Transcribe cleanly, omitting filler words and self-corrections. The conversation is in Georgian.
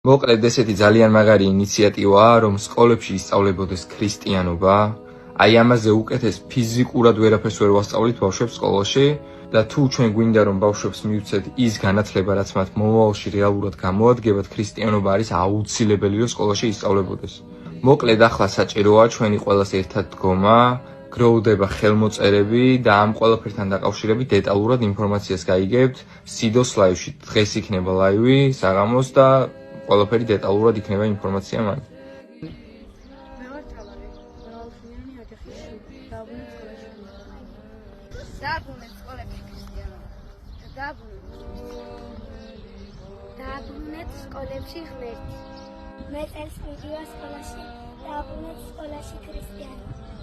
მოკლედ ესეთი ძალიან მაგარი ინიციატივაა, რომ სკოლებში ისწავლებოდეს ქრისტიანობა. აი ამაზე უკეთეს ფიზიკურად ვერაფერს ვერ ვასწავლით ბავშვებს სკოლაში და თუ ჩვენ გვინდა რომ ბავშვებს მივცეთ ის განათლება, რაც მათ მომავალში რეალურად გამოადგებათ, ქრისტიანობა არის აუცილებელი რომ სკოლაში ისწავლებოდეს. მოკლედ ახლა საჭიროა ჩვენი ყველას ერთად დგომა, გროვდება ხელმოწერები და ამ ყველაფერთან დაკავშირებით დეტალურად ინფორმაციას გაიგებთ სიდოს ლაივში. დღეს იქნება ლაივი საღამოს და ყველაფერი დეტალურად იქნება ინფორმაცია მან. დააბრუნეთ სკოლებში ღმერთი. მე წელს მიდიوار სკოლაში, დააბრუნეთ სკოლაში ქრისტიანი.